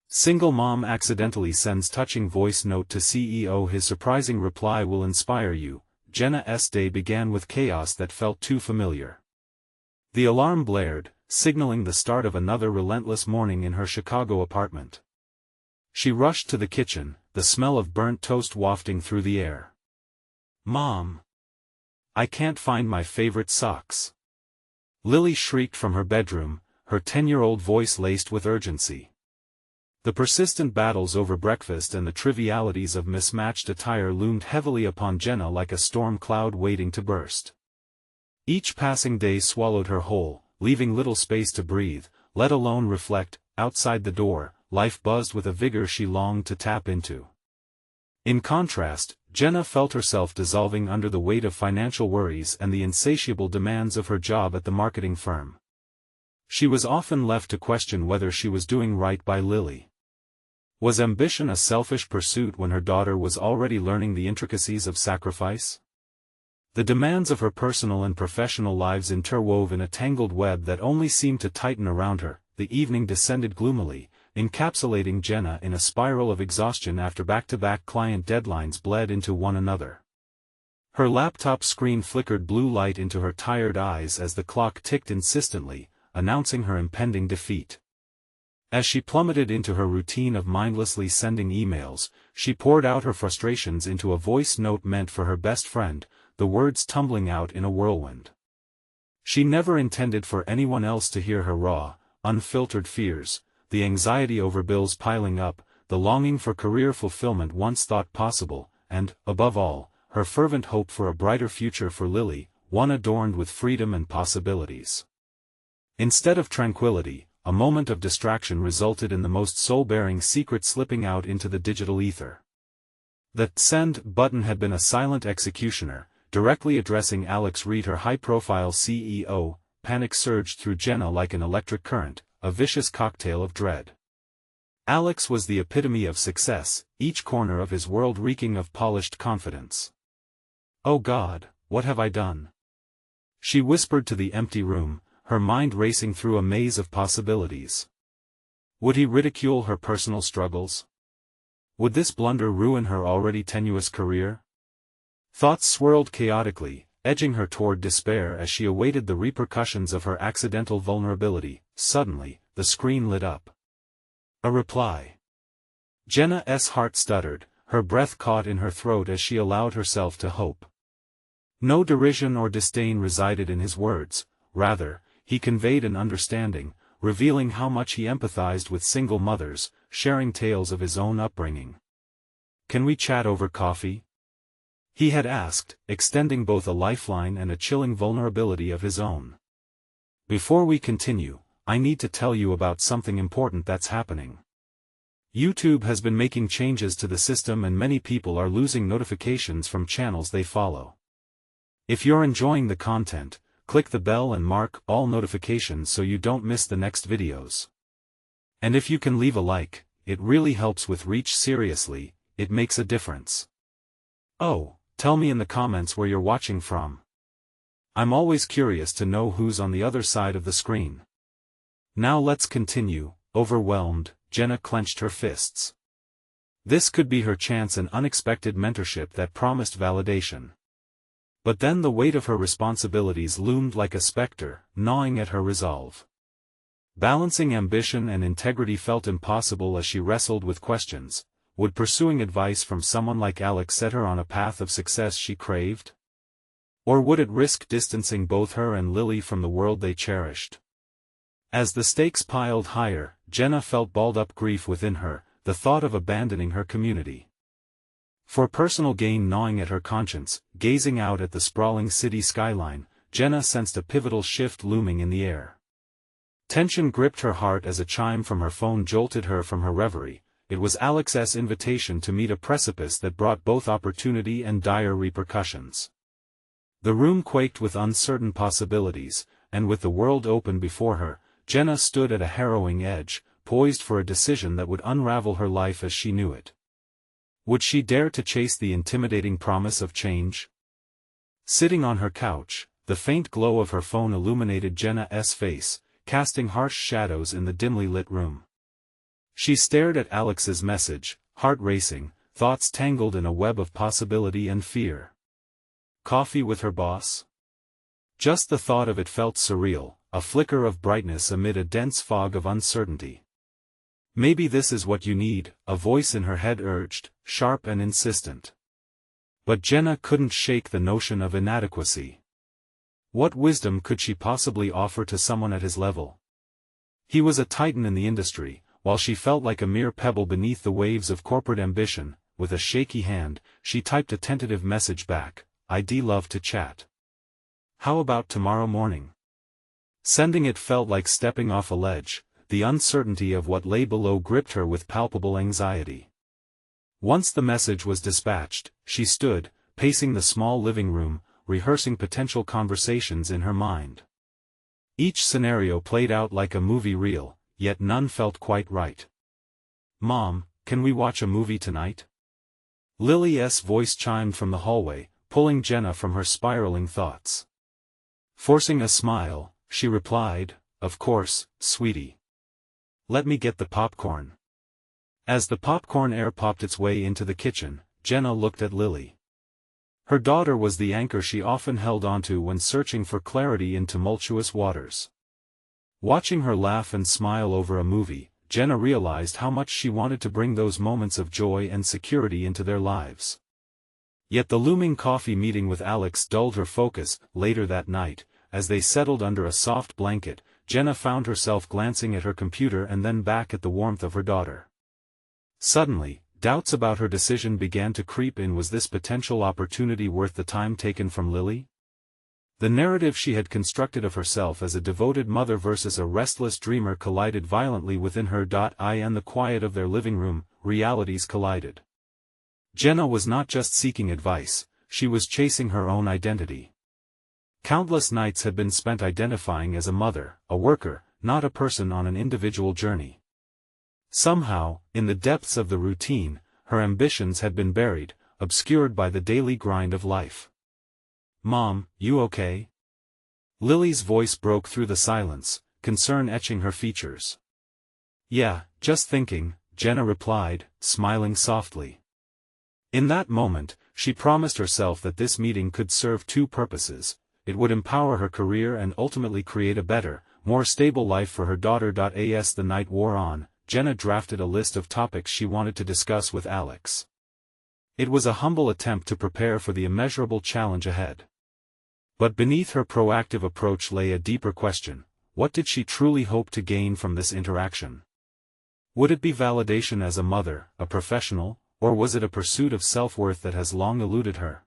Single mom accidentally sends touching voice note to CEO. His surprising reply will inspire you. Jenna's day began with chaos that felt too familiar. The alarm blared, signaling the start of another relentless morning in her Chicago apartment. She rushed to the kitchen, the smell of burnt toast wafting through the air. "Mom! I can't find my favorite socks!" Lily shrieked from her bedroom, her 10-year-old voice laced with urgency. The persistent battles over breakfast and the trivialities of mismatched attire loomed heavily upon Jenna like a storm cloud waiting to burst. Each passing day swallowed her whole, leaving little space to breathe, let alone reflect. Outside the door, life buzzed with a vigor she longed to tap into. In contrast, Jenna felt herself dissolving under the weight of financial worries and the insatiable demands of her job at the marketing firm. She was often left to question whether she was doing right by Lily. Was ambition a selfish pursuit when her daughter was already learning the intricacies of sacrifice? The demands of her personal and professional lives interwove in a tangled web that only seemed to tighten around her. The evening descended gloomily, encapsulating Jenna in a spiral of exhaustion after back-to-back client deadlines bled into one another. Her laptop screen flickered blue light into her tired eyes as the clock ticked insistently, announcing her impending defeat. As she plummeted into her routine of mindlessly sending emails, she poured out her frustrations into a voice note meant for her best friend, the words tumbling out in a whirlwind. She never intended for anyone else to hear her raw, unfiltered fears, the anxiety over bills piling up, the longing for career fulfillment once thought possible, and, above all, her fervent hope for a brighter future for Lily, one adorned with freedom and possibilities. Instead of tranquility, a moment of distraction resulted in the most soul-bearing secret slipping out into the digital ether. The send button had been a silent executioner, directly addressing Alex Reed, her high-profile CEO. Panic surged through Jenna like an electric current, a vicious cocktail of dread. Alex was the epitome of success, each corner of his world reeking of polished confidence. "Oh God, what have I done?" she whispered to the empty room, her mind racing through a maze of possibilities. Would he ridicule her personal struggles? Would this blunder ruin her already tenuous career? Thoughts swirled chaotically, edging her toward despair as she awaited the repercussions of her accidental vulnerability. Suddenly, the screen lit up. A reply. Jenna's heart stuttered, her breath caught in her throat as she allowed herself to hope. No derision or disdain resided in his words, rather, he conveyed an understanding, revealing how much he empathized with single mothers, sharing tales of his own upbringing. "Can we chat over coffee?" he had asked, extending both a lifeline and a chilling vulnerability of his own. "Before we continue, I need to tell you about something important that's happening. YouTube has been making changes to the system and many people are losing notifications from channels they follow. If you're enjoying the content, click the bell and mark all notifications so you don't miss the next videos. And if you can leave a like, it really helps with reach. Seriously, it makes a difference. Oh, tell me in the comments where you're watching from. I'm always curious to know who's on the other side of the screen. Now let's continue. Overwhelmed, Jenna clenched her fists. This could be her chance, an unexpected mentorship that promised validation. But then the weight of her responsibilities loomed like a specter, gnawing at her resolve. Balancing ambition and integrity felt impossible as she wrestled with questions. Would pursuing advice from someone like Alex set her on a path of success she craved? Or would it risk distancing both her and Lily from the world they cherished? As the stakes piled higher, Jenna felt balled-up grief within her, the thought of abandoning her community. For personal gain gnawing at her conscience, gazing out at the sprawling city skyline, Jenna sensed a pivotal shift looming in the air. Tension gripped her heart as a chime from her phone jolted her from her reverie. It was Alex's invitation to meet a precipice that brought both opportunity and dire repercussions. The room quaked with uncertain possibilities, and with the world open before her, Jenna stood at a harrowing edge, poised for a decision that would unravel her life as she knew it. Would she dare to chase the intimidating promise of change? Sitting on her couch, the faint glow of her phone illuminated Jenna's face, casting harsh shadows in the dimly lit room. She stared at Alex's message, heart racing, thoughts tangled in a web of possibility and fear. Coffee with her boss? Just the thought of it felt surreal, a flicker of brightness amid a dense fog of uncertainty. Maybe this is what you need, a voice in her head urged, sharp and insistent. But Jenna couldn't shake the notion of inadequacy. What wisdom could she possibly offer to someone at his level? He was a titan in the industry, while she felt like a mere pebble beneath the waves of corporate ambition. With a shaky hand, she typed a tentative message back, "I'd love to chat. How about tomorrow morning?" Sending it felt like stepping off a ledge. The uncertainty of what lay below gripped her with palpable anxiety. Once the message was dispatched, she stood, pacing the small living room, rehearsing potential conversations in her mind. Each scenario played out like a movie reel, yet none felt quite right. "Mom, can we watch a movie tonight?" Lily's voice chimed from the hallway, pulling Jenna from her spiraling thoughts. Forcing a smile, she replied, "Of course, sweetie. Let me get the popcorn." As the popcorn air popped its way into the kitchen, Jenna looked at Lily. Her daughter was the anchor she often held onto when searching for clarity in tumultuous waters. Watching her laugh and smile over a movie, Jenna realized how much she wanted to bring those moments of joy and security into their lives. Yet the looming coffee meeting with Alex dulled her focus. Later that night, as they settled under a soft blanket, Jenna found herself glancing at her computer and then back at the warmth of her daughter. Suddenly, doubts about her decision began to creep in. Was this potential opportunity worth the time taken from Lily? The narrative she had constructed of herself as a devoted mother versus a restless dreamer collided violently within her. In the quiet of their living room, realities collided. Jenna was not just seeking advice, she was chasing her own identity. Countless nights had been spent identifying as a mother, a worker, not a person on an individual journey. Somehow, in the depths of the routine, her ambitions had been buried, obscured by the daily grind of life. "Mom, you okay?" Lily's voice broke through the silence, concern etching her features. "Yeah, just thinking," Jenna replied, smiling softly. In that moment, she promised herself that this meeting could serve two purposes. It would empower her career and ultimately create a better, more stable life for her daughter. As the night wore on, Jenna drafted a list of topics she wanted to discuss with Alex. It was a humble attempt to prepare for the immeasurable challenge ahead. But beneath her proactive approach lay a deeper question: what did she truly hope to gain from this interaction? Would it be validation as a mother, a professional, or was it a pursuit of self-worth that has long eluded her?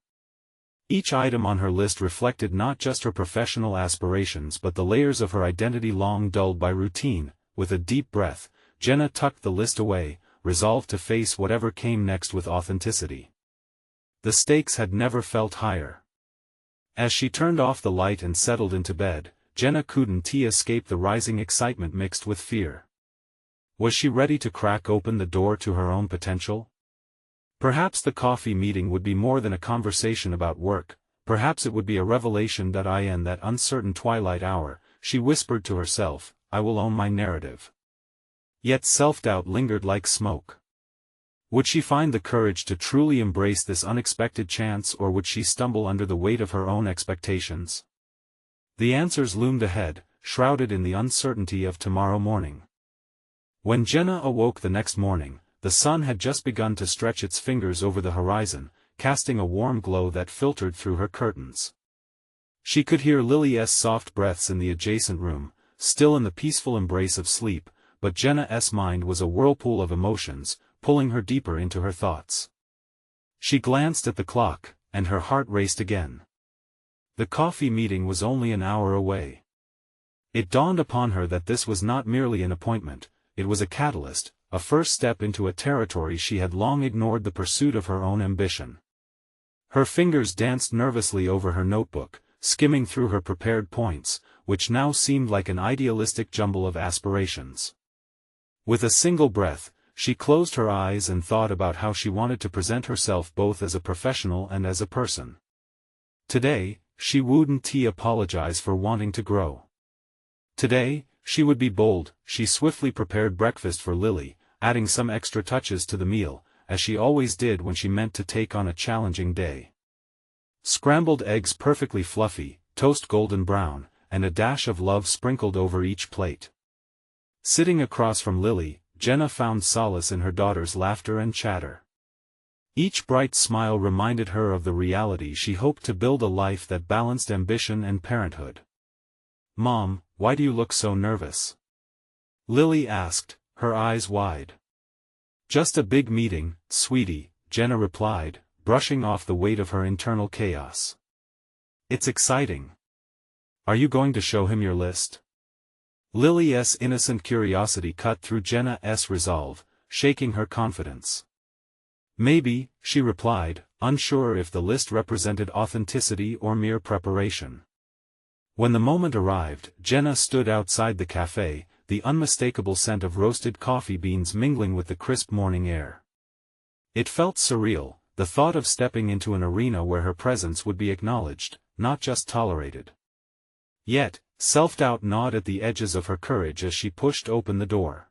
Each item on her list reflected not just her professional aspirations but the layers of her identity long dulled by routine. With a deep breath, Jenna tucked the list away, resolved to face whatever came next with authenticity. The stakes had never felt higher. As she turned off the light and settled into bed, Jenna couldn't escape the rising excitement mixed with fear. Was she ready to crack open the door to her own potential? Perhaps the coffee meeting would be more than a conversation about work, perhaps it would be a revelation. In that uncertain twilight hour, she whispered to herself, "I will own my narrative." Yet self-doubt lingered like smoke. Would she find the courage to truly embrace this unexpected chance, or would she stumble under the weight of her own expectations? The answers loomed ahead, shrouded in the uncertainty of tomorrow morning. When Jenna awoke the next morning, the sun had just begun to stretch its fingers over the horizon, casting a warm glow that filtered through her curtains. She could hear Lily's soft breaths in the adjacent room, still in the peaceful embrace of sleep, but Jenna's mind was a whirlpool of emotions, pulling her deeper into her thoughts. She glanced at the clock, and her heart raced again. The coffee meeting was only an hour away. It dawned upon her that this was not merely an appointment, it was a catalyst, a first step into a territory she had long ignored: the pursuit of her own ambition. Her fingers danced nervously over her notebook, skimming through her prepared points, which now seemed like an idealistic jumble of aspirations. With a single breath, she closed her eyes and thought about how she wanted to present herself both as a professional and as a person. Today, she wouldn't apologize for wanting to grow. Today, she would be bold. She swiftly prepared breakfast for Lily, adding some extra touches to the meal, as she always did when she meant to take on a challenging day. Scrambled eggs perfectly fluffy, toast golden brown, and a dash of love sprinkled over each plate. Sitting across from Lily, Jenna found solace in her daughter's laughter and chatter. Each bright smile reminded her of the reality she hoped to build, a life that balanced ambition and parenthood. "Mom, why do you look so nervous?" Lily asked, her eyes wide. "Just a big meeting, sweetie," Jenna replied, brushing off the weight of her internal chaos. "It's exciting. Are you going to show him your list?" Lily's innocent curiosity cut through Jenna's resolve, shaking her confidence. "Maybe," she replied, unsure if the list represented authenticity or mere preparation. When the moment arrived, Jenna stood outside the cafe, the unmistakable scent of roasted coffee beans mingling with the crisp morning air. It felt surreal, the thought of stepping into an arena where her presence would be acknowledged, not just tolerated. Yet, self-doubt gnawed at the edges of her courage as she pushed open the door.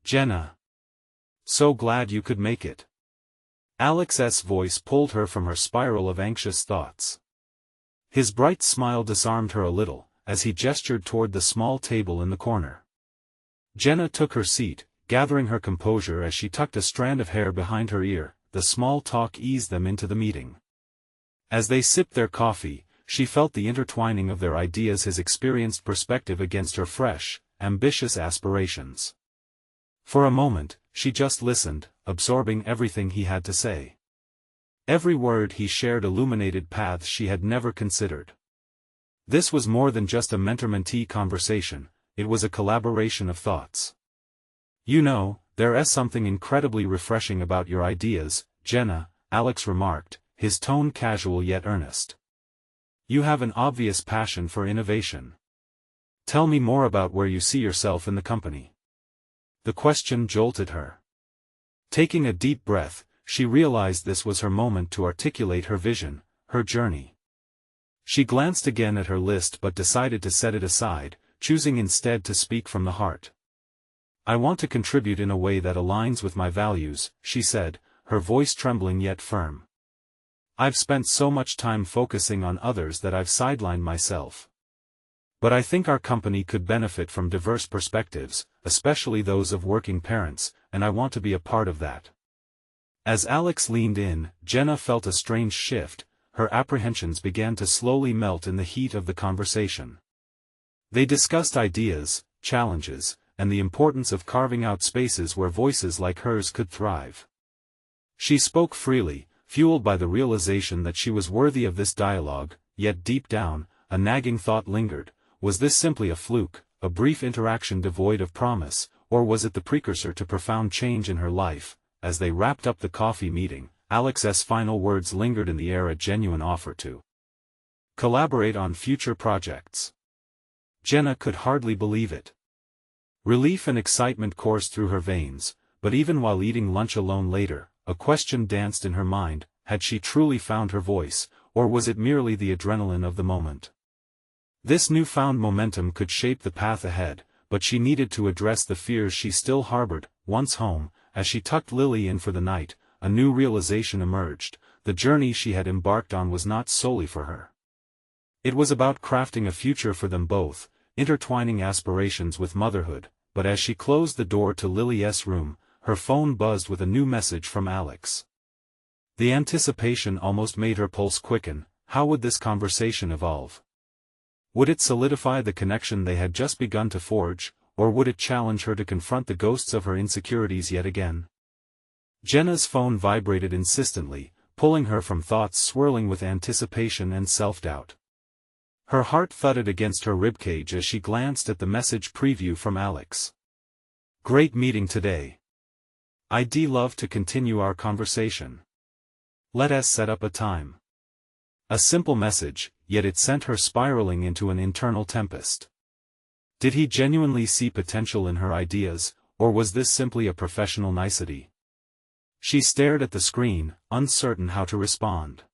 "Jenna. So glad you could make it." Alex's voice pulled her from her spiral of anxious thoughts. His bright smile disarmed her a little, as he gestured toward the small table in the corner. Jenna took her seat, gathering her composure as she tucked a strand of hair behind her ear. The small talk eased them into the meeting. As they sipped their coffee, she felt the intertwining of their ideas, his experienced perspective against her fresh, ambitious aspirations. For a moment, she just listened, absorbing everything he had to say. Every word he shared illuminated paths she had never considered. This was more than just a mentor-mentee conversation, it was a collaboration of thoughts. "You know, there is something incredibly refreshing about your ideas, Jenna," Alex remarked, his tone casual yet earnest. "You have an obvious passion for innovation. Tell me more about where you see yourself in the company." The question jolted her. Taking a deep breath, she realized this was her moment to articulate her vision, her journey. She glanced again at her list but decided to set it aside, choosing instead to speak from the heart. "I want to contribute in a way that aligns with my values," she said, her voice trembling yet firm. "I've spent so much time focusing on others that I've sidelined myself. But I think our company could benefit from diverse perspectives, especially those of working parents, and I want to be a part of that." As Alex leaned in, Jenna felt a strange shift, her apprehensions began to slowly melt in the heat of the conversation. They discussed ideas, challenges, and the importance of carving out spaces where voices like hers could thrive. She spoke freely, fueled by the realization that she was worthy of this dialogue, yet deep down, a nagging thought lingered. Was this simply a fluke, a brief interaction devoid of promise, or was it the precursor to profound change in her life? As they wrapped up the coffee meeting, Alex's final words lingered in the air, a genuine offer to collaborate on future projects. Jenna could hardly believe it. Relief and excitement coursed through her veins, but even while eating lunch alone later, a question danced in her mind: had she truly found her voice, or was it merely the adrenaline of the moment? This newfound momentum could shape the path ahead, but she needed to address the fears she still harbored. Once home, as she tucked Lily in for the night, a new realization emerged: the journey she had embarked on was not solely for her. It was about crafting a future for them both, intertwining aspirations with motherhood. But as she closed the door to Lily's room, her phone buzzed with a new message from Alex. The anticipation almost made her pulse quicken. How would this conversation evolve? Would it solidify the connection they had just begun to forge, or would it challenge her to confront the ghosts of her insecurities yet again? Jenna's phone vibrated insistently, pulling her from thoughts swirling with anticipation and self-doubt. Her heart thudded against her ribcage as she glanced at the message preview from Alex. "Great meeting today. I'd love to continue our conversation. Let us set up a time." A simple message, yet it sent her spiraling into an internal tempest. Did he genuinely see potential in her ideas, or was this simply a professional nicety? She stared at the screen, uncertain how to respond.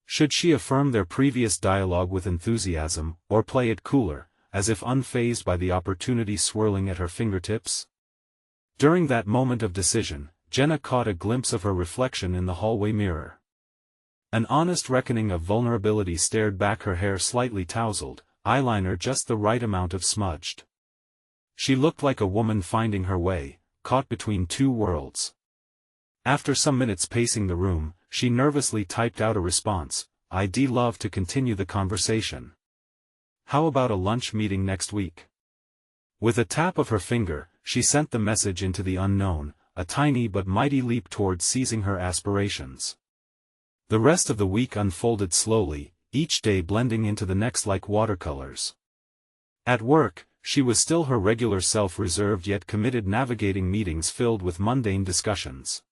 Should she affirm their previous dialogue with enthusiasm, or play it cooler, as if unfazed by the opportunity swirling at her fingertips? During that moment of decision, Jenna caught a glimpse of her reflection in the hallway mirror. An honest reckoning of vulnerability stared back, her hair slightly tousled, eyeliner just the right amount of smudged. She looked like a woman finding her way, caught between two worlds. After some minutes pacing the room, she nervously typed out a response, "I'd love to continue the conversation. How about a lunch meeting next week?" With a tap of her finger, she sent the message into the unknown, a tiny but mighty leap towards seizing her aspirations. The rest of the week unfolded slowly, each day blending into the next like watercolors. At work, she was still her regular self, reserved yet committed, navigating meetings filled with mundane discussions.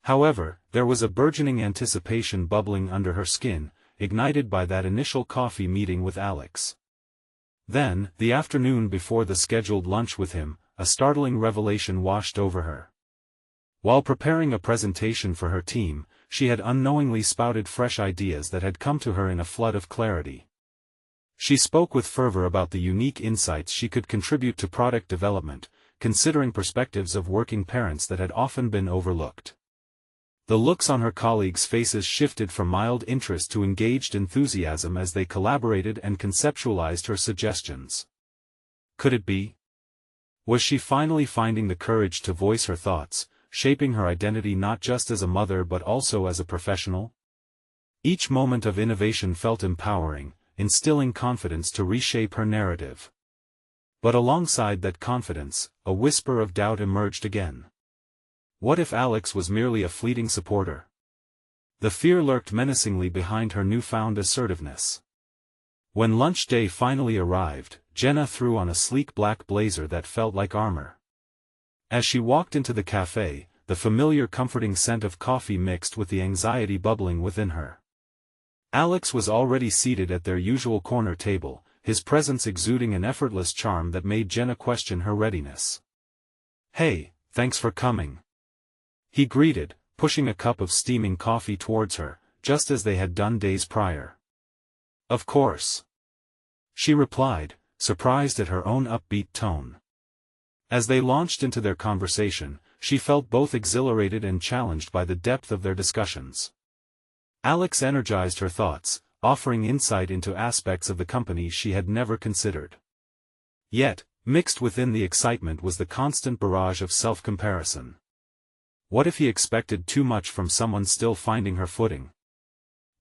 However, there was a burgeoning anticipation bubbling under her skin, ignited by that initial coffee meeting with Alex. Then, the afternoon before the scheduled lunch with him, a startling revelation washed over her. While preparing a presentation for her team, she had unknowingly spouted fresh ideas that had come to her in a flood of clarity. She spoke with fervor about the unique insights she could contribute to product development, considering perspectives of working parents that had often been overlooked. The looks on her colleagues' faces shifted from mild interest to engaged enthusiasm as they collaborated and conceptualized her suggestions. Could it be? Was she finally finding the courage to voice her thoughts, shaping her identity not just as a mother but also as a professional? Each moment of innovation felt empowering, instilling confidence to reshape her narrative. But alongside that confidence, a whisper of doubt emerged again. What if Alex was merely a fleeting supporter? The fear lurked menacingly behind her newfound assertiveness. When lunch day finally arrived, Jenna threw on a sleek black blazer that felt like armor. As she walked into the cafe, the familiar comforting scent of coffee mixed with the anxiety bubbling within her. Alex was already seated at their usual corner table, his presence exuding an effortless charm that made Jenna question her readiness. "Hey, thanks for coming," he greeted, pushing a cup of steaming coffee towards her, just as they had done days prior. "Of course," she replied, surprised at her own upbeat tone. As they launched into their conversation, she felt both exhilarated and challenged by the depth of their discussions. Alex energized her thoughts, offering insight into aspects of the company she had never considered. Yet, mixed within the excitement was the constant barrage of self-comparison. What if he expected too much from someone still finding her footing?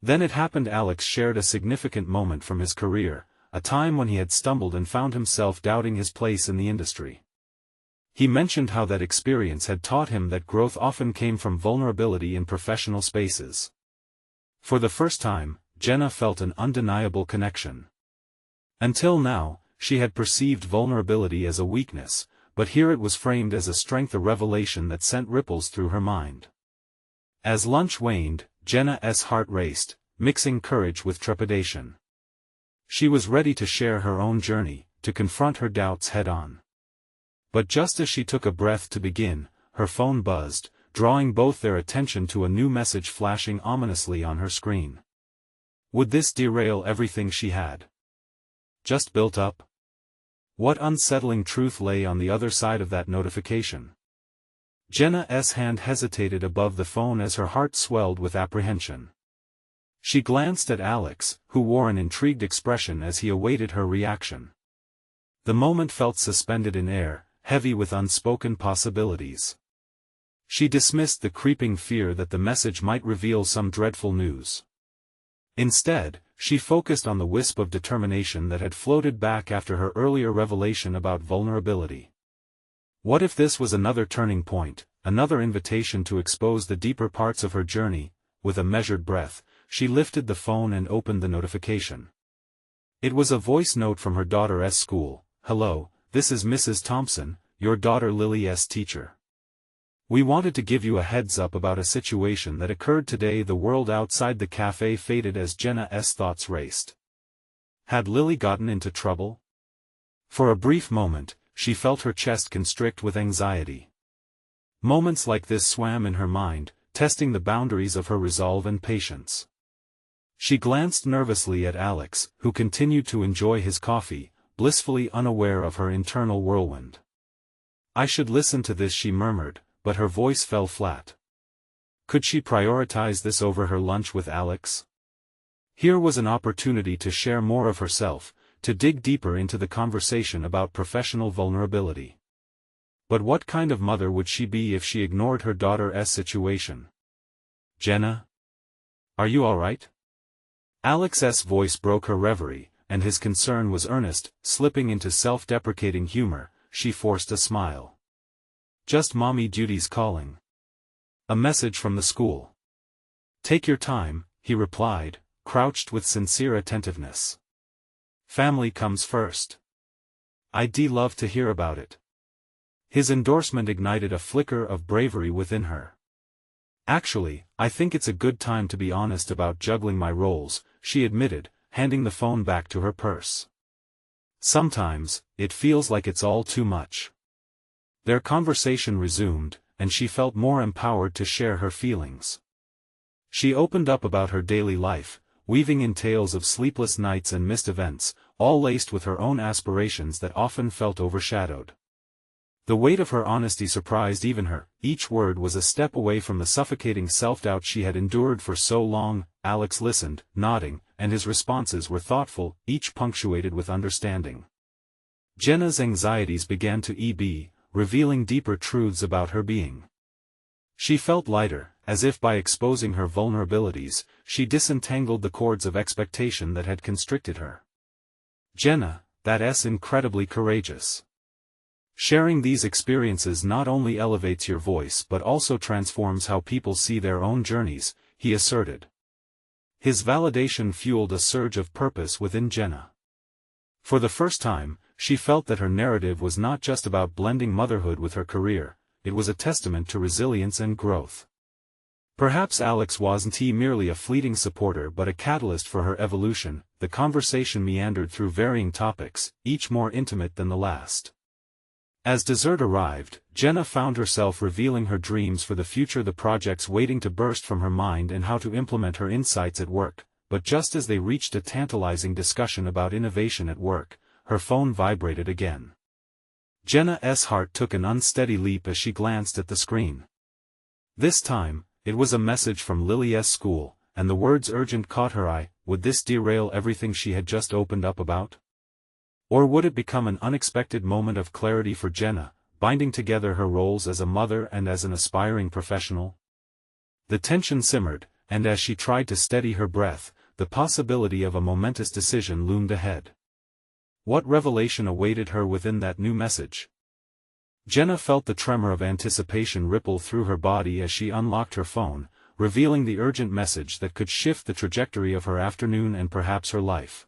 Then it happened. Alex shared a significant moment from his career, a time when he had stumbled and found himself doubting his place in the industry. He mentioned how that experience had taught him that growth often came from vulnerability in professional spaces. For the first time, Jenna felt an undeniable connection. Until now, she had perceived vulnerability as a weakness, but here it was framed as a strength, a revelation that sent ripples through her mind. As lunch waned, Jenna's heart raced, mixing courage with trepidation. She was ready to share her own journey, to confront her doubts head-on. But just as she took a breath to begin, her phone buzzed, drawing both their attention to a new message flashing ominously on her screen. Would this derail everything she had just built up? What unsettling truth lay on the other side of that notification? Jenna's hand hesitated above the phone as her heart swelled with apprehension. She glanced at Alex, who wore an intrigued expression as he awaited her reaction. The moment felt suspended in air, heavy with unspoken possibilities. She dismissed the creeping fear that the message might reveal some dreadful news. Instead, she focused on the wisp of determination that had floated back after her earlier revelation about vulnerability. What if this was another turning point, another invitation to expose the deeper parts of her journey? With a measured breath, she lifted the phone and opened the notification. It was a voice note from her daughter's school. "Hello, this is Mrs. Thompson, your daughter Lily's teacher. We wanted to give you a heads up about a situation that occurred today." The world outside the cafe faded as Jenna's thoughts raced. Had Lily gotten into trouble? For a brief moment, she felt her chest constrict with anxiety. Moments like this swam in her mind, testing the boundaries of her resolve and patience. She glanced nervously at Alex, who continued to enjoy his coffee, blissfully unaware of her internal whirlwind. I should listen to this, she murmured, but her voice fell flat. Could she prioritize this over her lunch with Alex? Here was an opportunity to share more of herself, to dig deeper into the conversation about professional vulnerability. But what kind of mother would she be if she ignored her daughter's situation? Jenna? Are you all right? Alex's voice broke her reverie, and his concern was earnest. Slipping into self-deprecating humor, she forced a smile. Just mommy duties calling. A message from the school. Take your time, he replied, crouched with sincere attentiveness. Family comes first. I'd love to hear about it. His endorsement ignited a flicker of bravery within her. Actually, I think it's a good time to be honest about juggling my roles, she admitted, handing the phone back to her purse. Sometimes, it feels like it's all too much. Their conversation resumed, and she felt more empowered to share her feelings. She opened up about her daily life, weaving in tales of sleepless nights and missed events, all laced with her own aspirations that often felt overshadowed. The weight of her honesty surprised even her. Each word was a step away from the suffocating self-doubt she had endured for so long. Alex listened, nodding, and his responses were thoughtful, each punctuated with understanding. Jenna's anxieties began to ebb, revealing deeper truths about her being. She felt lighter, as if by exposing her vulnerabilities, she disentangled the cords of expectation that had constricted her. Jenna, that's incredibly courageous. Sharing these experiences not only elevates your voice but also transforms how people see their own journeys, he asserted. His validation fueled a surge of purpose within Jenna. For the first time, she felt that her narrative was not just about blending motherhood with her career, it was a testament to resilience and growth. Perhaps Alex wasn't merely a fleeting supporter but a catalyst for her evolution. The conversation meandered through varying topics, each more intimate than the last. As dessert arrived, Jenna found herself revealing her dreams for the future, the projects waiting to burst from her mind and how to implement her insights at work. But just as they reached a tantalizing discussion about innovation at work, her phone vibrated again. Jenna's heart took an unsteady leap as she glanced at the screen. This time, it was a message from Lily's school, and the words urgent caught her eye. Would this derail everything she had just opened up about? Or would it become an unexpected moment of clarity for Jenna, binding together her roles as a mother and as an aspiring professional? The tension simmered, and as she tried to steady her breath, the possibility of a momentous decision loomed ahead. What revelation awaited her within that new message? Jenna felt the tremor of anticipation ripple through her body as she unlocked her phone, revealing the urgent message that could shift the trajectory of her afternoon and perhaps her life.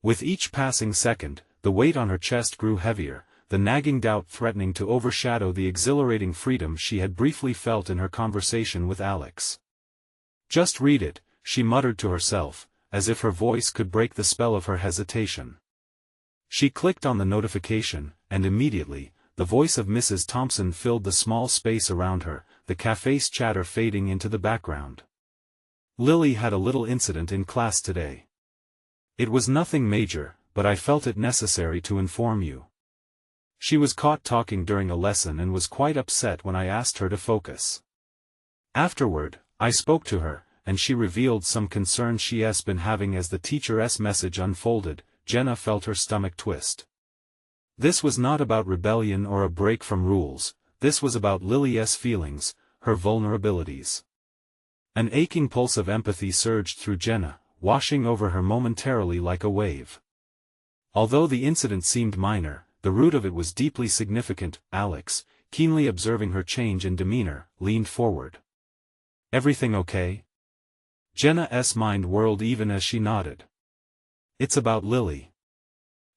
With each passing second, the weight on her chest grew heavier, the nagging doubt threatening to overshadow the exhilarating freedom she had briefly felt in her conversation with Alex. Just read it, she muttered to herself, as if her voice could break the spell of her hesitation. She clicked on the notification, and immediately, the voice of Mrs. Thompson filled the small space around her, the cafe's chatter fading into the background. Lily had a little incident in class today. It was nothing major, but I felt it necessary to inform you. She was caught talking during a lesson and was quite upset when I asked her to focus. Afterward, I spoke to her, and she revealed some concern she's been having as the teacher's message unfolded. Jenna felt her stomach twist. This was not about rebellion or a break from rules, this was about Lily's feelings, her vulnerabilities. An aching pulse of empathy surged through Jenna, washing over her momentarily like a wave. Although the incident seemed minor, the root of it was deeply significant. Alex, keenly observing her change in demeanor, leaned forward. Everything okay? Jenna's mind whirled even as she nodded. It's about Lily.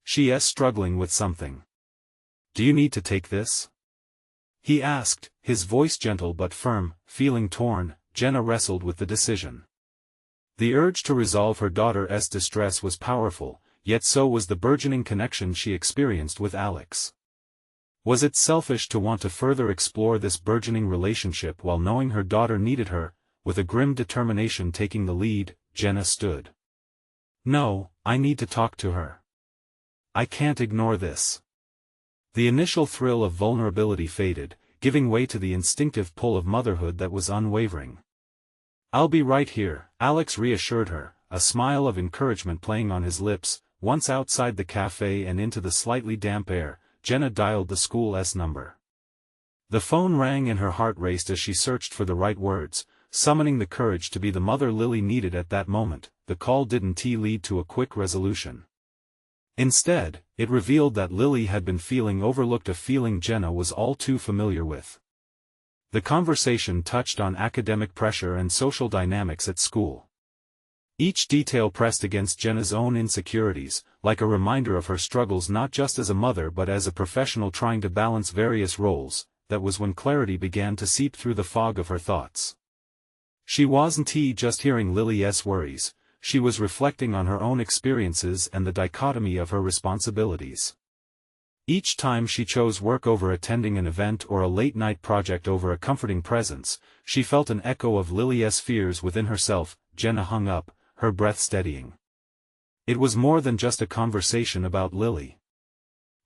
She's struggling with something. Do you need to take this? He asked, his voice gentle but firm. Feeling torn, Jenna wrestled with the decision. The urge to resolve her daughter's distress was powerful, yet so was the burgeoning connection she experienced with Alex. Was it selfish to want to further explore this burgeoning relationship while knowing her daughter needed her? With a grim determination taking the lead, Jenna stood. No, I need to talk to her. I can't ignore this. The initial thrill of vulnerability faded, giving way to the instinctive pull of motherhood that was unwavering. "I'll be right here," Alex reassured her, a smile of encouragement playing on his lips. Once outside the cafe and into the slightly damp air, Jenna dialed the school's number. The phone rang and her heart raced as she searched for the right words, summoning the courage to be the mother Lily needed at that moment. The call didn't lead to a quick resolution. Instead, it revealed that Lily had been feeling overlooked, a feeling Jenna was all too familiar with. The conversation touched on academic pressure and social dynamics at school. Each detail pressed against Jenna's own insecurities, like a reminder of her struggles not just as a mother but as a professional trying to balance various roles. That was when clarity began to seep through the fog of her thoughts. She wasn't just hearing Lily's worries, she was reflecting on her own experiences and the dichotomy of her responsibilities. Each time she chose work over attending an event or a late-night project over a comforting presence, she felt an echo of Lily's fears within herself. Jenna hung up, her breath steadying. It was more than just a conversation about Lily.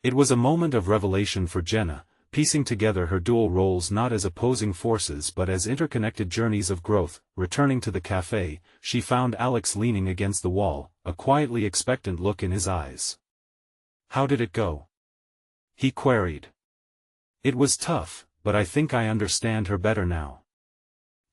It was a moment of revelation for Jenna, piecing together her dual roles not as opposing forces but as interconnected journeys of growth. Returning to the cafe, she found Alex leaning against the wall, a quietly expectant look in his eyes. "How did it go?" he queried. "It was tough, but I think I understand her better now."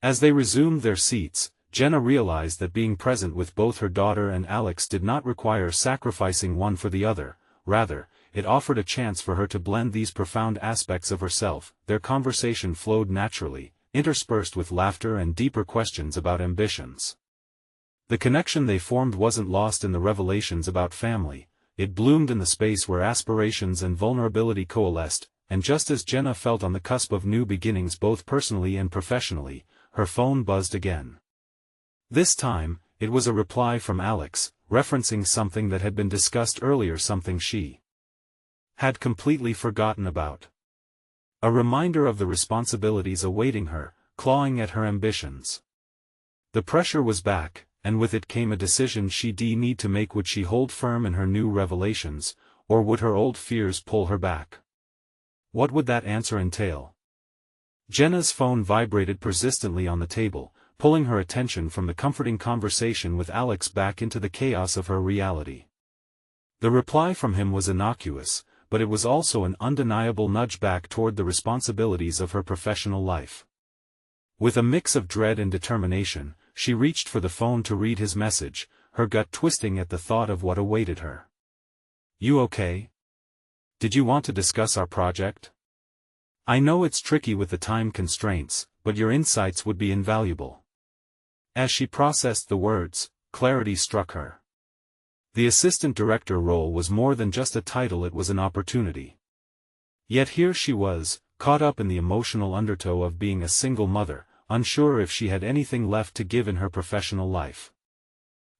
As they resumed their seats, Jenna realized that being present with both her daughter and Alex did not require sacrificing one for the other. Rather, it offered a chance for her to blend these profound aspects of herself. Their conversation flowed naturally, interspersed with laughter and deeper questions about ambitions. The connection they formed wasn't lost in the revelations about family, it bloomed in the space where aspirations and vulnerability coalesced. And just as Jenna felt on the cusp of new beginnings both personally and professionally, her phone buzzed again. This time, it was a reply from Alex, referencing something that had been discussed earlier, something she had completely forgotten about. A reminder of the responsibilities awaiting her, clawing at her ambitions. The pressure was back, and with it came a decision she'd need to make. Would she hold firm in her new revelations, or would her old fears pull her back? What would that answer entail? Jenna's phone vibrated persistently on the table, pulling her attention from the comforting conversation with Alex back into the chaos of her reality. The reply from him was innocuous, but it was also an undeniable nudge back toward the responsibilities of her professional life. With a mix of dread and determination, she reached for the phone to read his message, her gut twisting at the thought of what awaited her. "You okay? Did you want to discuss our project? I know it's tricky with the time constraints, but your insights would be invaluable." As she processed the words, clarity struck her. The assistant director role was more than just a title, it was an opportunity. Yet here she was, caught up in the emotional undertow of being a single mother, unsure if she had anything left to give in her professional life.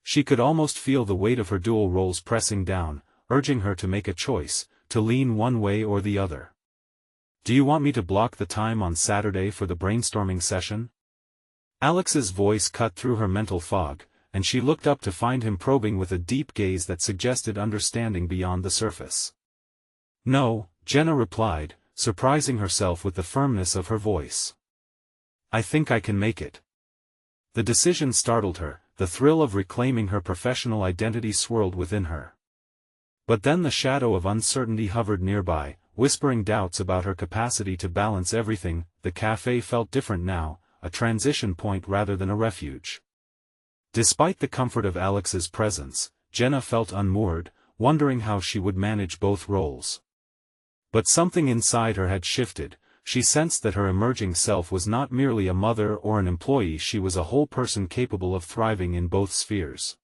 She could almost feel the weight of her dual roles pressing down, urging her to make a choice, to lean one way or the other. "Do you want me to block the time on Saturday for the brainstorming session?" Alex's voice cut through her mental fog, and she looked up to find him probing with a deep gaze that suggested understanding beyond the surface. "No," Jenna replied, surprising herself with the firmness of her voice. "I think I can make it." The decision startled her, the thrill of reclaiming her professional identity swirled within her. But then the shadow of uncertainty hovered nearby, whispering doubts about her capacity to balance everything. The cafe felt different now, a transition point rather than a refuge. Despite the comfort of Alex's presence, Jenna felt unmoored, wondering how she would manage both roles. But something inside her had shifted. She sensed that her emerging self was not merely a mother or an employee, she was a whole person capable of thriving in both spheres.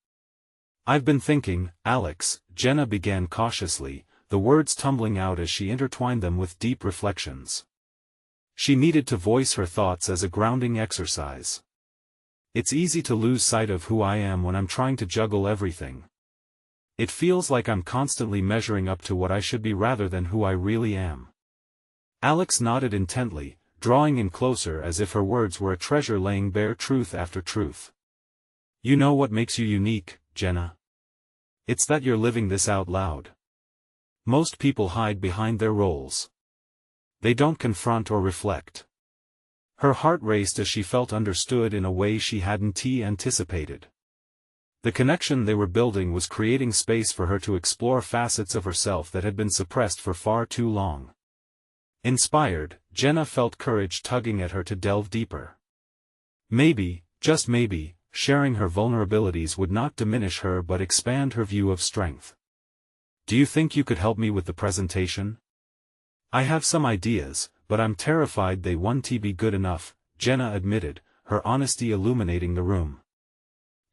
"I've been thinking, Alex," Jenna began cautiously, the words tumbling out as she intertwined them with deep reflections. She needed to voice her thoughts as a grounding exercise. "It's easy to lose sight of who I am when I'm trying to juggle everything. It feels like I'm constantly measuring up to what I should be rather than who I really am." Alex nodded intently, drawing in closer as if her words were a treasure laying bare truth after truth. "You know what makes you unique, Jenna? It's that you're living this out loud. Most people hide behind their roles. They don't confront or reflect. Her heart raced as she felt understood in a way she hadn't anticipated. The connection they were building was creating space for her to explore facets of herself that had been suppressed for far too long. Inspired, Jenna felt courage tugging at her to delve deeper. Maybe, just maybe, sharing her vulnerabilities would not diminish her but expand her view of strength. Do you think you could help me with the presentation? I have some ideas, but I'm terrified they won't be good enough, Jenna admitted, her honesty illuminating the room.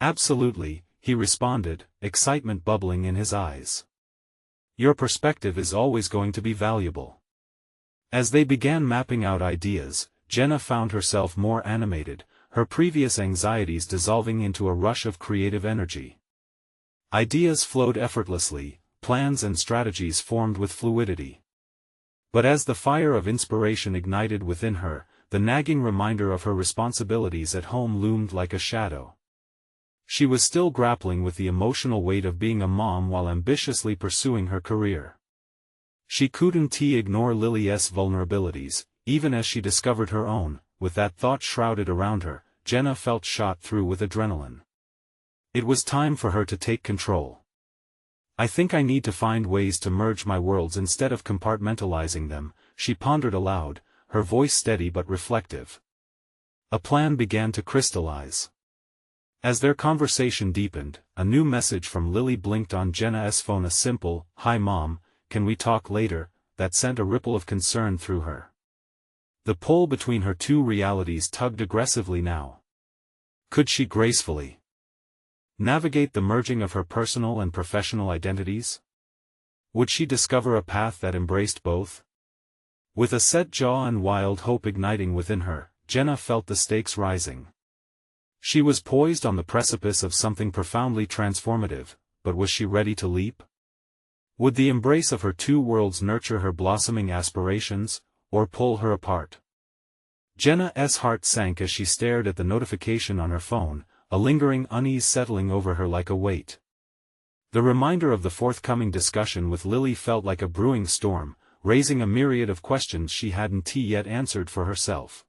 Absolutely, he responded, excitement bubbling in his eyes. Your perspective is always going to be valuable. As they began mapping out ideas, Jenna found herself more animated, her previous anxieties dissolving into a rush of creative energy. Ideas flowed effortlessly, plans and strategies formed with fluidity. But as the fire of inspiration ignited within her, the nagging reminder of her responsibilities at home loomed like a shadow. She was still grappling with the emotional weight of being a mom while ambitiously pursuing her career. She couldn't ignore Lily's vulnerabilities, even as she discovered her own. With that thought shrouded around her, Jenna felt shot through with adrenaline. It was time for her to take control. I think I need to find ways to merge my worlds instead of compartmentalizing them, she pondered aloud, her voice steady but reflective. A plan began to crystallize. As their conversation deepened, a new message from Lily blinked on Jenna's phone, a simple, "Hi Mom, can we talk later?" that sent a ripple of concern through her. The pull between her two realities tugged aggressively now. Could she gracefully navigate the merging of her personal and professional identities? Would she discover a path that embraced both? With a set jaw and wild hope igniting within her, Jenna felt the stakes rising. She was poised on the precipice of something profoundly transformative, but was she ready to leap? Would the embrace of her two worlds nurture her blossoming aspirations, or pull her apart? Jenna's heart sank as she stared at the notification on her phone, a lingering unease settling over her like a weight. The reminder of the forthcoming discussion with Lily felt like a brewing storm, raising a myriad of questions she hadn't yet answered for herself.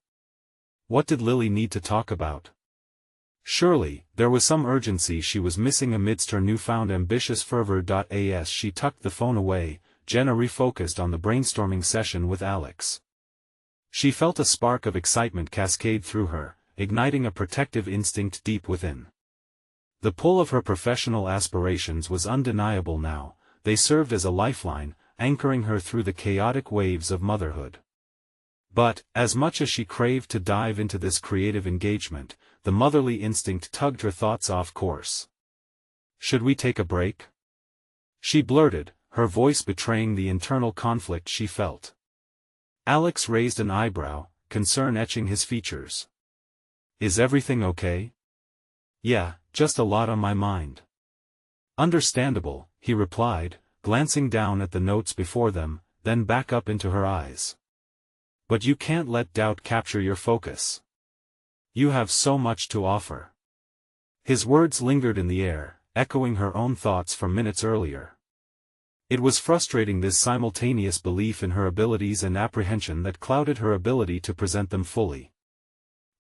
What did Lily need to talk about? Surely, there was some urgency she was missing amidst her newfound ambitious fervor. As she tucked the phone away, Jenna refocused on the brainstorming session with Alex. She felt a spark of excitement cascade through her, igniting a protective instinct deep within. The pull of her professional aspirations was undeniable now, they served as a lifeline, anchoring her through the chaotic waves of motherhood. But, as much as she craved to dive into this creative engagement, the motherly instinct tugged her thoughts off course. Should we take a break? She blurted, her voice betraying the internal conflict she felt. Alex raised an eyebrow, concern etching his features. Is everything okay? Yeah, just a lot on my mind. Understandable, he replied, glancing down at the notes before them, then back up into her eyes. But you can't let doubt capture your focus. You have so much to offer. His words lingered in the air, echoing her own thoughts from minutes earlier. It was frustrating, this simultaneous belief in her abilities and apprehension that clouded her ability to present them fully.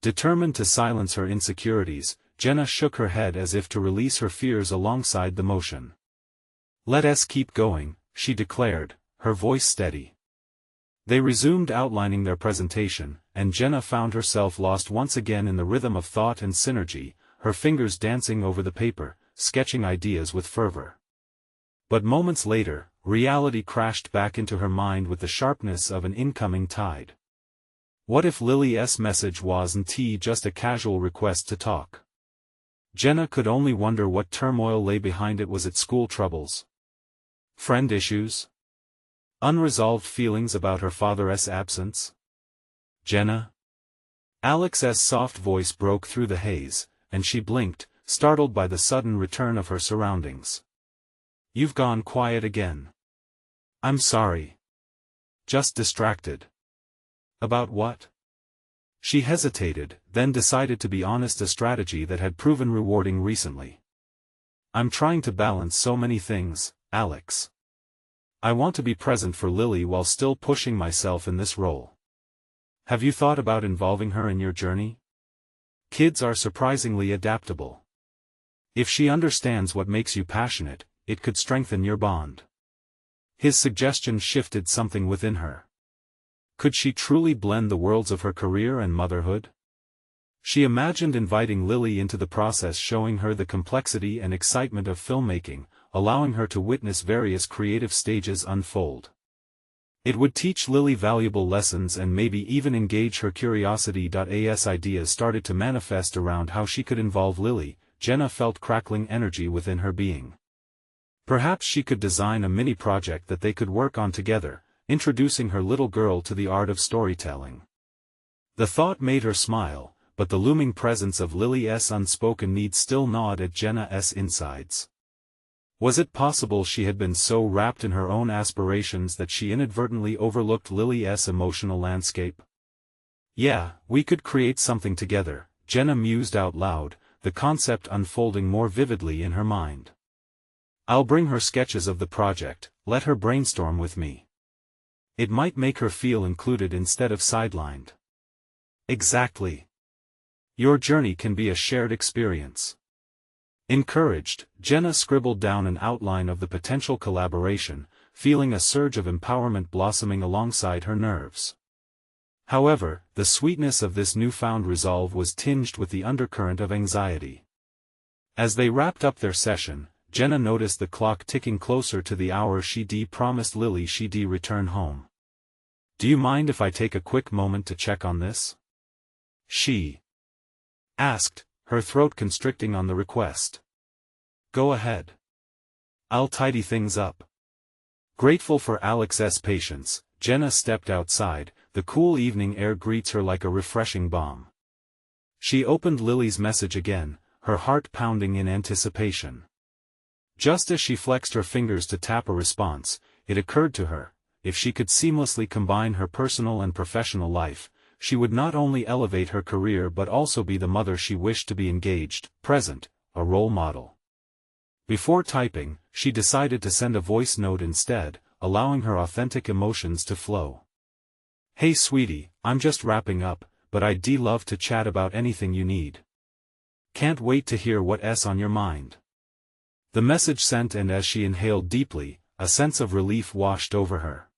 Determined to silence her insecurities, Jenna shook her head as if to release her fears alongside the motion. Let us keep going, she declared, her voice steady. They resumed outlining their presentation, and Jenna found herself lost once again in the rhythm of thought and synergy, her fingers dancing over the paper, sketching ideas with fervor. But moments later, reality crashed back into her mind with the sharpness of an incoming tide. What if Lily's message wasn't just a casual request to talk? Jenna could only wonder what turmoil lay behind it. Was it school troubles? Friend issues? Unresolved feelings about her father's absence? Jenna? Alex's soft voice broke through the haze, and she blinked, startled by the sudden return of her surroundings. You've gone quiet again. I'm sorry. Just distracted. About what? She hesitated, then decided to be honest, a strategy that had proven rewarding recently. I'm trying to balance so many things, Alex. I want to be present for Lily while still pushing myself in this role. Have you thought about involving her in your journey? Kids are surprisingly adaptable. If she understands what makes you passionate, it could strengthen your bond. His suggestion shifted something within her. Could she truly blend the worlds of her career and motherhood? She imagined inviting Lily into the process, showing her the complexity and excitement of filmmaking, allowing her to witness various creative stages unfold. It would teach Lily valuable lessons and maybe even engage her curiosity. As ideas started to manifest around how she could involve Lily, Jenna felt crackling energy within her being. Perhaps she could design a mini project that they could work on together, introducing her little girl to the art of storytelling. The thought made her smile, but the looming presence of Lily's unspoken needs still gnawed at Jenna's insides. Was it possible she had been so wrapped in her own aspirations that she inadvertently overlooked Lily's emotional landscape? Yeah, we could create something together, Jenna mused out loud, the concept unfolding more vividly in her mind. I'll bring her sketches of the project, let her brainstorm with me. It might make her feel included instead of sidelined. Exactly. Your journey can be a shared experience. Encouraged, Jenna scribbled down an outline of the potential collaboration, feeling a surge of empowerment blossoming alongside her nerves. However, the sweetness of this newfound resolve was tinged with the undercurrent of anxiety. As they wrapped up their session, Jenna noticed the clock ticking closer to the hour she'd promised Lily she'd return home. Do you mind if I take a quick moment to check on this? She asked, her throat constricting on the request. Go ahead. I'll tidy things up. Grateful for Alex's patience, Jenna stepped outside, the cool evening air greets her like a refreshing balm. She opened Lily's message again, her heart pounding in anticipation. Just as she flexed her fingers to tap a response, it occurred to her, if she could seamlessly combine her personal and professional life, she would not only elevate her career but also be the mother she wished to be, engaged, present, a role model. Before typing, she decided to send a voice note instead, allowing her authentic emotions to flow. Hey sweetie, I'm just wrapping up, but I'd love to chat about anything you need. Can't wait to hear what's on your mind. The message sent, and as she inhaled deeply, a sense of relief washed over her.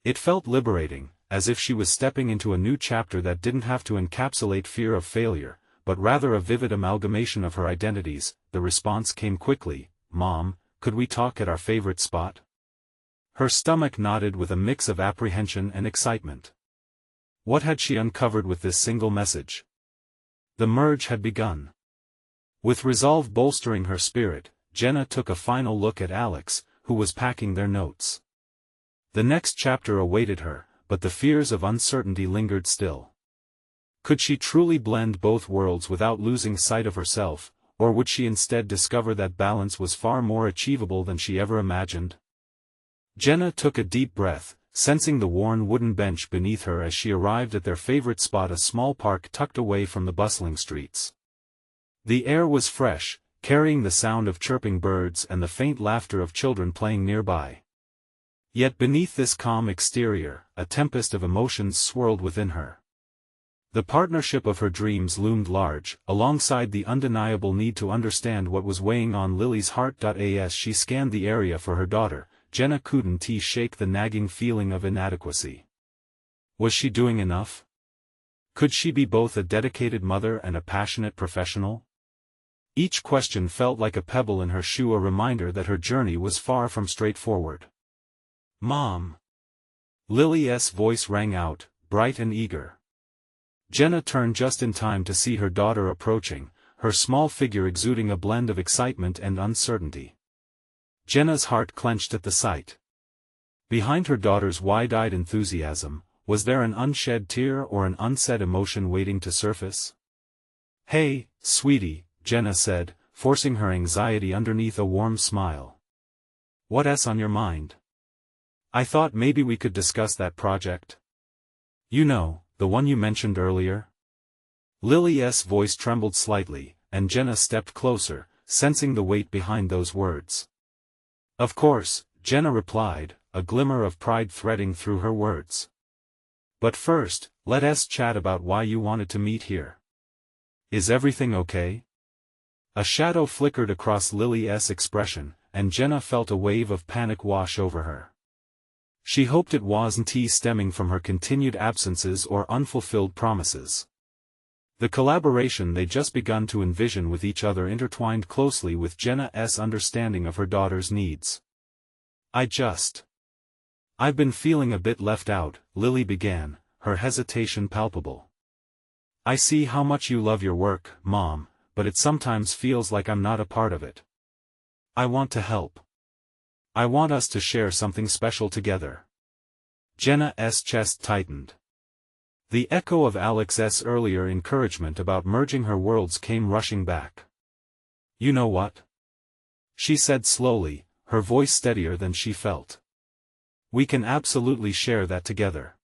It felt liberating, as if she was stepping into a new chapter that didn't have to encapsulate fear of failure, but rather a vivid amalgamation of her identities. The response came quickly, Mom, could we talk at our favorite spot? Her stomach nodded with a mix of apprehension and excitement. What had she uncovered with this single message? The merge had begun. With resolve bolstering her spirit, Jenna took a final look at Alex, who was packing their notes. The next chapter awaited her, but the fears of uncertainty lingered still. Could she truly blend both worlds without losing sight of herself, or would she instead discover that balance was far more achievable than she ever imagined? Jenna took a deep breath, sensing the worn wooden bench beneath her as she arrived at their favorite spot, a small park tucked away from the bustling streets. The air was fresh, carrying the sound of chirping birds and the faint laughter of children playing nearby. Yet beneath this calm exterior, a tempest of emotions swirled within her. The partnership of her dreams loomed large, alongside the undeniable need to understand what was weighing on Lily's heart. As she scanned the area for her daughter, Jenna couldn't shake the nagging feeling of inadequacy. Was she doing enough? Could she be both a dedicated mother and a passionate professional? Each question felt like a pebble in her shoe, a reminder that her journey was far from straightforward. Mom! Lily's voice rang out, bright and eager. Jenna turned just in time to see her daughter approaching, her small figure exuding a blend of excitement and uncertainty. Jenna's heart clenched at the sight. Behind her daughter's wide-eyed enthusiasm, was there an unshed tear or an unsaid emotion waiting to surface? Hey, sweetie, Jenna said, forcing her anxiety underneath a warm smile. What's on your mind? I thought maybe we could discuss that project. You know, the one you mentioned earlier? Lily's voice trembled slightly, and Jenna stepped closer, sensing the weight behind those words. Of course, Jenna replied, a glimmer of pride threading through her words. But first, let's chat about why you wanted to meet here. Is everything okay? A shadow flickered across Lily's expression, and Jenna felt a wave of panic wash over her. She hoped it wasn't stemming from her continued absences or unfulfilled promises. The collaboration they'd just begun to envision with each other intertwined closely with Jenna's understanding of her daughter's needs. I've been feeling a bit left out, Lily began, her hesitation palpable. I see how much you love your work, Mom, but it sometimes feels like I'm not a part of it. I want to help. I want us to share something special together. Jenna's chest tightened. The echo of Alex's earlier encouragement about merging her worlds came rushing back. You know what? She said slowly, her voice steadier than she felt. We can absolutely share that together.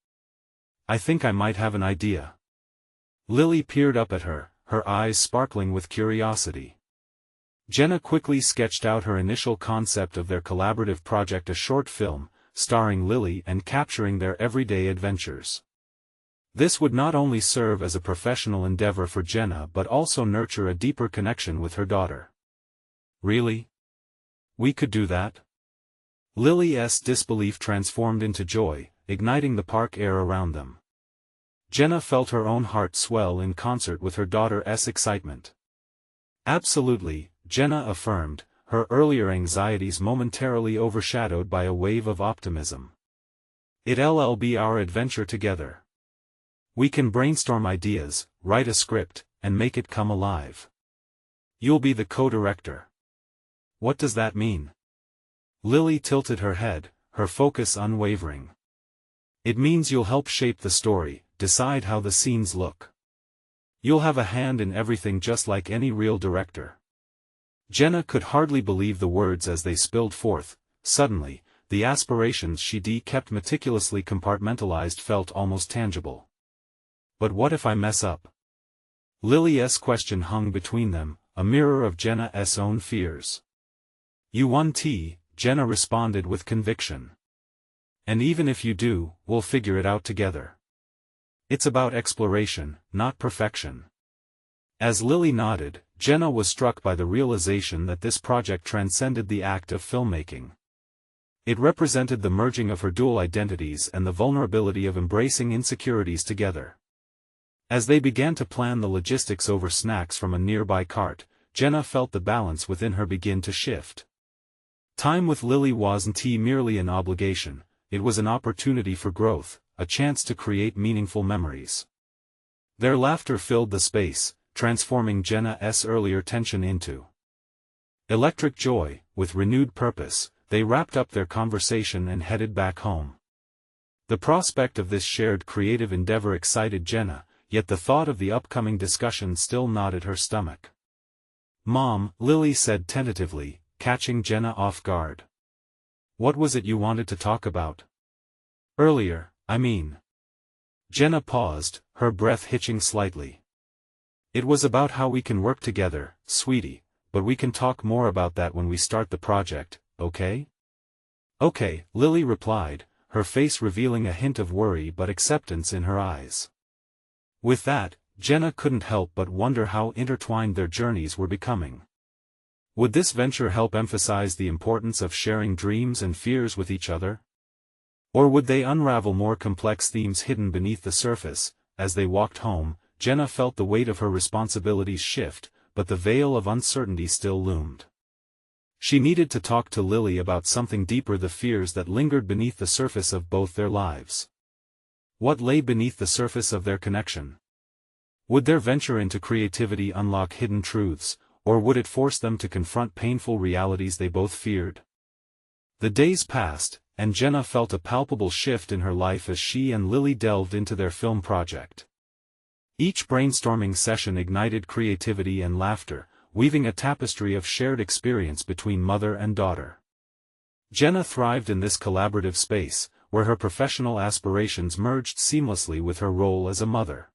I think I might have an idea. Lily peered up at her, her eyes sparkling with curiosity. Jenna quickly sketched out her initial concept of their collaborative project, a short film, starring Lily and capturing their everyday adventures. This would not only serve as a professional endeavor for Jenna but also nurture a deeper connection with her daughter. Really? We could do that? Lily's disbelief transformed into joy, igniting the park air around them. Jenna felt her own heart swell in concert with her daughter's excitement. Absolutely, Jenna affirmed, her earlier anxieties momentarily overshadowed by a wave of optimism. It'll be our adventure together. We can brainstorm ideas, write a script, and make it come alive. You'll be the co-director. What does that mean? Lily tilted her head, her focus unwavering. It means you'll help shape the story, decide how the scenes look. You'll have a hand in everything just like any real director. Jenna could hardly believe the words as they spilled forth. Suddenly, the aspirations she kept meticulously compartmentalized felt almost tangible. But what if I mess up? Lily's question hung between them, a mirror of Jenna's own fears. You won't, Jenna responded with conviction. And even if you do, we'll figure it out together. It's about exploration, not perfection. As Lily nodded, Jenna was struck by the realization that this project transcended the act of filmmaking. It represented the merging of her dual identities and the vulnerability of embracing insecurities together. As they began to plan the logistics over snacks from a nearby cart, Jenna felt the balance within her begin to shift. Time with Lily wasn't merely an obligation, it was an opportunity for growth, a chance to create meaningful memories. Their laughter filled the space, transforming Jenna's earlier tension into electric joy. With renewed purpose, they wrapped up their conversation and headed back home. The prospect of this shared creative endeavor excited Jenna, yet the thought of the upcoming discussion still knotted her stomach. Mom, Lily said tentatively, catching Jenna off guard. What was it you wanted to talk about? Earlier, I mean. Jenna paused, her breath hitching slightly. It was about how we can work together, sweetie, but we can talk more about that when we start the project, okay? Okay, Lily replied, her face revealing a hint of worry but acceptance in her eyes. With that, Jenna couldn't help but wonder how intertwined their journeys were becoming. Would this venture help emphasize the importance of sharing dreams and fears with each other? Or would they unravel more complex themes hidden beneath the surface? As they walked home, Jenna felt the weight of her responsibilities shift, but the veil of uncertainty still loomed. She needed to talk to Lily about something deeper, the fears that lingered beneath the surface of both their lives. What lay beneath the surface of their connection? Would their venture into creativity unlock hidden truths, or would it force them to confront painful realities they both feared? The days passed, and Jenna felt a palpable shift in her life as she and Lily delved into their film project. Each brainstorming session ignited creativity and laughter, weaving a tapestry of shared experience between mother and daughter. Jenna thrived in this collaborative space, where her professional aspirations merged seamlessly with her role as a mother.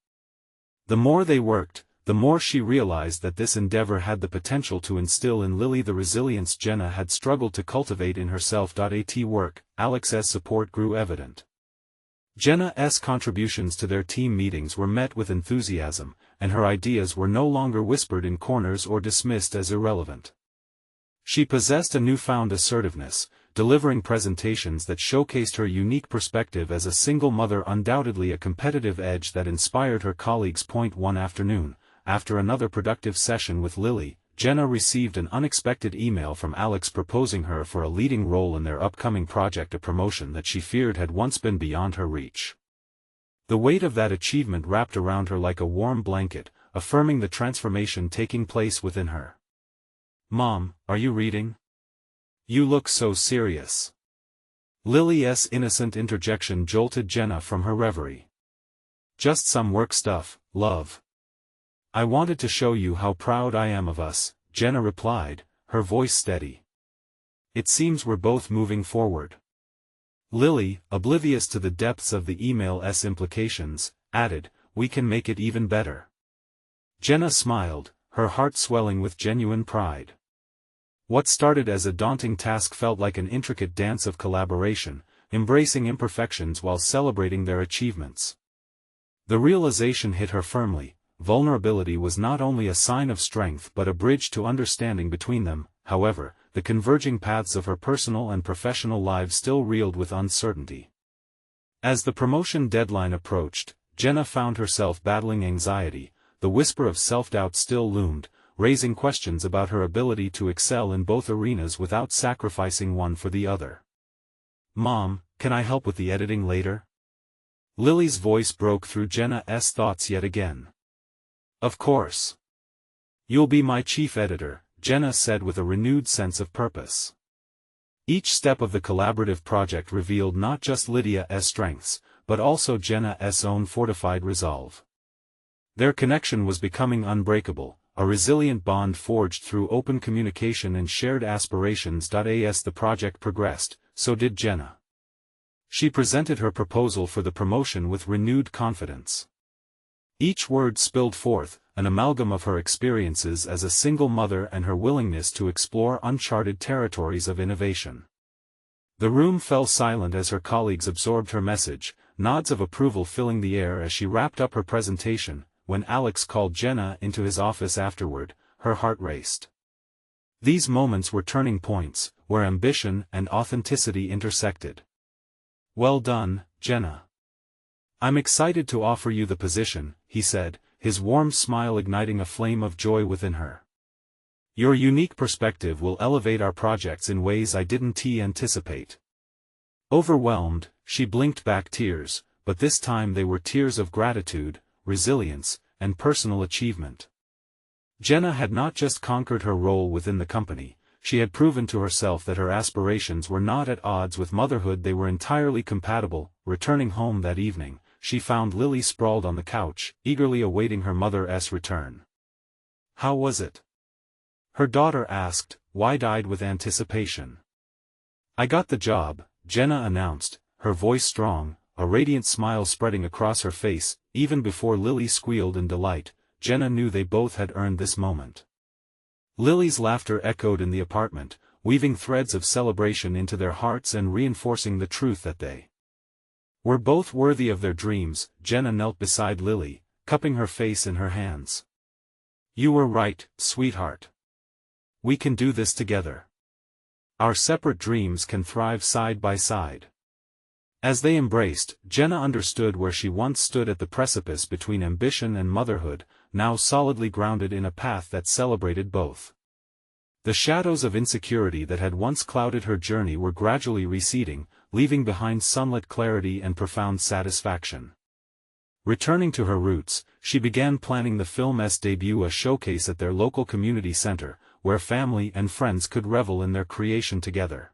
The more they worked, the more she realized that this endeavor had the potential to instill in Lily the resilience Jenna had struggled to cultivate in herself. At work, Alex's support grew evident. Jenna's contributions to their team meetings were met with enthusiasm, and her ideas were no longer whispered in corners or dismissed as irrelevant. She possessed a newfound assertiveness, delivering presentations that showcased her unique perspective as a single mother, undoubtedly a competitive edge that inspired her colleagues. One afternoon, after another productive session with Lily, Jenna received an unexpected email from Alex proposing her for a leading role in their upcoming project, a promotion that she feared had once been beyond her reach. The weight of that achievement wrapped around her like a warm blanket, affirming the transformation taking place within her. "Mom, are you reading? You look so serious." Lily's innocent interjection jolted Jenna from her reverie. "Just some work stuff, love. I wanted to show you how proud I am of us," Jenna replied, her voice steady. "It seems we're both moving forward." Lily, oblivious to the depths of the email's implications, added, "We can make it even better." Jenna smiled, her heart swelling with genuine pride. What started as a daunting task felt like an intricate dance of collaboration, embracing imperfections while celebrating their achievements. The realization hit her firmly: vulnerability was not only a sign of strength but a bridge to understanding between them. However, the converging paths of her personal and professional lives still reeled with uncertainty. As the promotion deadline approached, Jenna found herself battling anxiety. The whisper of self-doubt still loomed, raising questions about her ability to excel in both arenas without sacrificing one for the other. "Mom, can I help with the editing later?" Lily's voice broke through Jenna's thoughts yet again. "Of course. You'll be my chief editor," Jenna said with a renewed sense of purpose. Each step of the collaborative project revealed not just Lydia's strengths, but also Jenna's own fortified resolve. Their connection was becoming unbreakable, a resilient bond forged through open communication and shared aspirations. As the project progressed, so did Jenna. She presented her proposal for the promotion with renewed confidence. Each word spilled forth, an amalgam of her experiences as a single mother and her willingness to explore uncharted territories of innovation. The room fell silent as her colleagues absorbed her message, nods of approval filling the air as she wrapped up her presentation. When Alex called Jenna into his office afterward, her heart raced. These moments were turning points, where ambition and authenticity intersected. "Well done, Jenna. I'm excited to offer you the position," he said, his warm smile igniting a flame of joy within her. "Your unique perspective will elevate our projects in ways I didn't anticipate." Overwhelmed, she blinked back tears, but this time they were tears of gratitude, resilience, and personal achievement. Jenna had not just conquered her role within the company, she had proven to herself that her aspirations were not at odds with motherhood, they were entirely compatible. Returning home that evening, she found Lily sprawled on the couch, eagerly awaiting her mother's return. "How was it?" her daughter asked, wide-eyed with anticipation. "I got the job," Jenna announced, her voice strong, a radiant smile spreading across her face. Even before Lily squealed in delight, Jenna knew they both had earned this moment. Lily's laughter echoed in the apartment, weaving threads of celebration into their hearts and reinforcing the truth that they were both worthy of their dreams. Jenna knelt beside Lily, cupping her face in her hands. "You were right, sweetheart. We can do this together. Our separate dreams can thrive side by side." As they embraced, Jenna understood where she once stood at the precipice between ambition and motherhood, now solidly grounded in a path that celebrated both. The shadows of insecurity that had once clouded her journey were gradually receding, leaving behind sunlit clarity and profound satisfaction. Returning to her roots, she began planning the film's debut, a showcase at their local community center, where family and friends could revel in their creation together.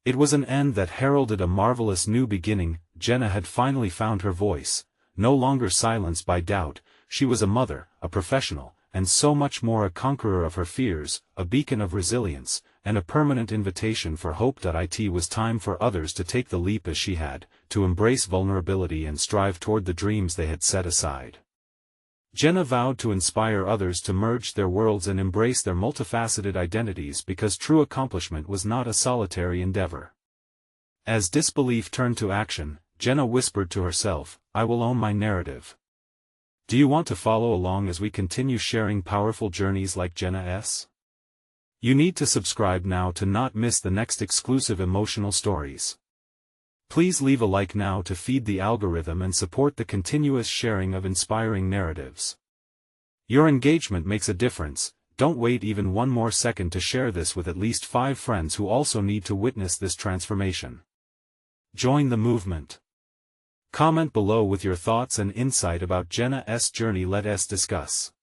It was an end that heralded a marvelous new beginning. Jenna had finally found her voice, no longer silenced by doubt. She was a mother, a professional, and so much more, a conqueror of her fears, a beacon of resilience, and a permanent invitation for hope. It was time for others to take the leap as she had, to embrace vulnerability and strive toward the dreams they had set aside. Jenna vowed to inspire others to merge their worlds and embrace their multifaceted identities because true accomplishment was not a solitary endeavor. As disbelief turned to action, Jenna whispered to herself, "I will own my narrative." Do you want to follow along as we continue sharing powerful journeys like Jenna's? You need to subscribe now to not miss the next exclusive emotional stories. Please leave a like now to feed the algorithm and support the continuous sharing of inspiring narratives. Your engagement makes a difference. Don't wait even one more second to share this with at least 5 friends who also need to witness this transformation. Join the movement. Comment below with your thoughts and insight about Jenna's journey. Let us discuss.